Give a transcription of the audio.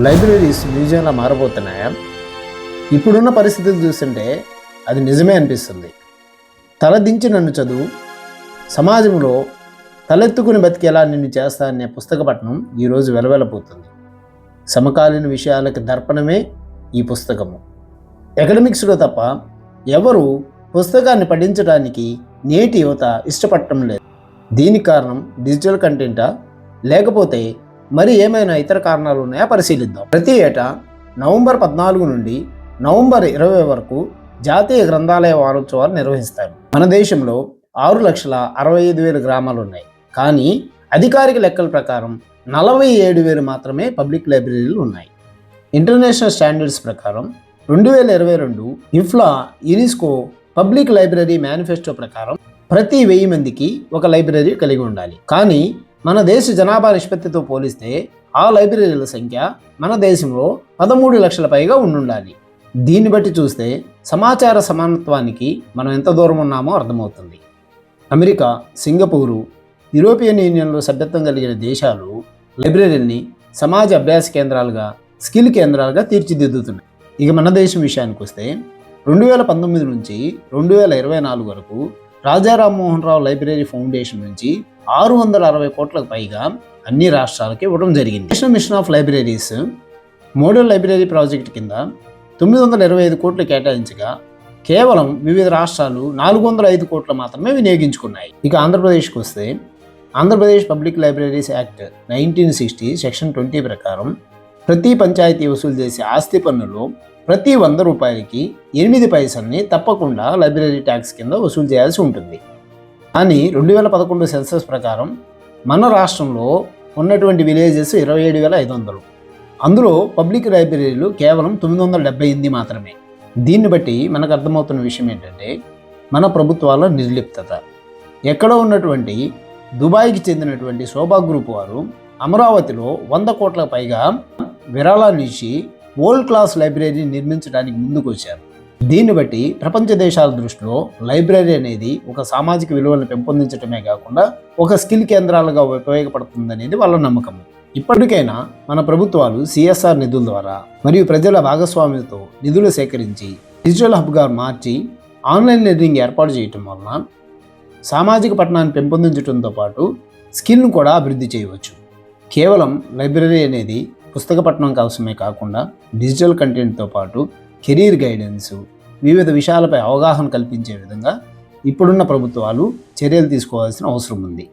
Libraries మ్యూజియంలా మారబోతున్నాయా? ఇప్పుడున్న పరిస్థితులు చూస్తుంటే అది నిజమే అనిపిస్తుంది. తలదించి నన్ను చదువు, సమాజంలో తలెత్తుకుని బతికేలా నిన్ను చేస్తా అనే పుస్తక పఠనం ఈరోజు వెలవెలపోతుంది. సమకాలీన విషయాలకు దర్పణమే ఈ పుస్తకము. అకాడమిక్స్లో తప్ప ఎవరు పుస్తకాన్ని పఠించడానికి నేటి యువత ఇష్టపడటం లేదు. దీనికి కారణం డిజిటల్ కంటెంటా, లేకపోతే మరి ఏమైనా ఇతర కారణాలు ఉన్నాయా పరిశీలిద్దాం. ప్రతి ఏటా నవంబర్ 14 నుండి నవంబర్ 20 వరకు జాతీయ గ్రంథాలయ వారోత్సవాలు నిర్వహిస్తారు. మన దేశంలో 6,65,000 గ్రామాలు ఉన్నాయి. కానీ అధికారిక లెక్కల ప్రకారం 47,000 మాత్రమే పబ్లిక్ లైబ్రరీలు ఉన్నాయి. ఇంటర్నేషనల్ స్టాండర్డ్స్ ప్రకారం 2022 ఇఫ్లా యునెస్కో పబ్లిక్ లైబ్రరీ మేనిఫెస్టో ప్రకారం ప్రతి 1000 మందికి ఒక లైబ్రరీ కలిగి ఉండాలి. కానీ మన దేశ జనాభా నిష్పత్తితో పోలిస్తే ఆ లైబ్రరీల సంఖ్య మన దేశంలో 13 లక్షల పైగా ఉండాలి. దీన్ని బట్టి చూస్తే సమాచార సమానత్వానికి మనం ఎంత దూరం ఉన్నామో అర్థమవుతుంది. అమెరికా, సింగపూరు, యూరోపియన్ యూనియన్లో సభ్యత్వం కలిగిన దేశాలు లైబ్రరీని సమాజ అభ్యాస కేంద్రాలుగా, స్కిల్ కేంద్రాలుగా తీర్చిదిద్దుతున్నాయి. ఇక మన దేశం విషయానికి వస్తే 2019 నుంచి 2024 వరకు రాజా రామ్మోహన్ రావు లైబ్రరీ ఫౌండేషన్ నుంచి 660 కోట్లకు పైగా అన్ని రాష్ట్రాలకి ఇవ్వడం జరిగింది. National mission of libraries model library project కింద 925 కోట్లు కేటాయించగా కేవలం వివిధ రాష్ట్రాలు 405 కోట్లు మాత్రమే వినియోగించుకున్నాయి. ఇక ఆంధ్రప్రదేశ్కి వస్తే Andhra Pradesh public libraries act 1960 section 20 ప్రకారం ప్రతి పంచాయతీ వసూలు చేసే ఆస్తి పన్నులో ప్రతి 100 రూపాయలకి 8 పైసల్ని తప్పకుండా లైబ్రరీ ట్యాక్స్ కింద వసూలు చేయాల్సి ఉంటుంది. కానీ 2011 సెన్సస్ ప్రకారం మన రాష్ట్రంలో ఉన్నటువంటి విలేజెస్ 27,500. అందులో పబ్లిక్ లైబ్రరీలు కేవలం 978 మాత్రమే. దీన్ని బట్టి మనకు అర్థమవుతున్న విషయం ఏంటంటే మన ప్రభుత్వాల నిర్లిప్తత. ఎక్కడో ఉన్నటువంటి దుబాయ్కి చెందినటువంటి శోభా గ్రూప్ వారు అమరావతిలో 100 కోట్లకు పైగా విరాళాలు ఇచ్చి వరల్డ్ క్లాస్ లైబ్రరీ నిర్మించడానికి ముందుకు వచ్చారు. దీన్ని బట్టి ప్రపంచ దేశాల దృష్టిలో లైబ్రరీ అనేది ఒక సామాజిక విలువలను పెంపొందించడమే కాకుండా ఒక స్కిల్ కేంద్రాలుగా ఉపయోగపడుతుందనేది వాళ్ళ నమ్మకం. ఇప్పటికైనా మన ప్రభుత్వాలు CSR నిధుల ద్వారా మరియు ప్రజల భాగస్వామ్యంతో నిధులు సేకరించి డిజిటల్ హబ్గా మార్చి ఆన్లైన్ లెర్నింగ్ ఏర్పాటు చేయటం వలన సామాజిక పఠనాన్ని పెంపొందించడంతో పాటు స్కిల్ను కూడా అభివృద్ధి చేయవచ్చు. కేవలం లైబ్రరీ అనేది పుస్తక పఠనం కోసమే కాకుండా డిజిటల్ కంటెంట్తో పాటు కెరీర్ గైడెన్స్, వివిధ విషయాలపై అవగాహన కల్పించే విధంగా ఇప్పుడున్న ప్రభుత్వాలు చర్యలు తీసుకోవాల్సిన అవసరం ఉంది.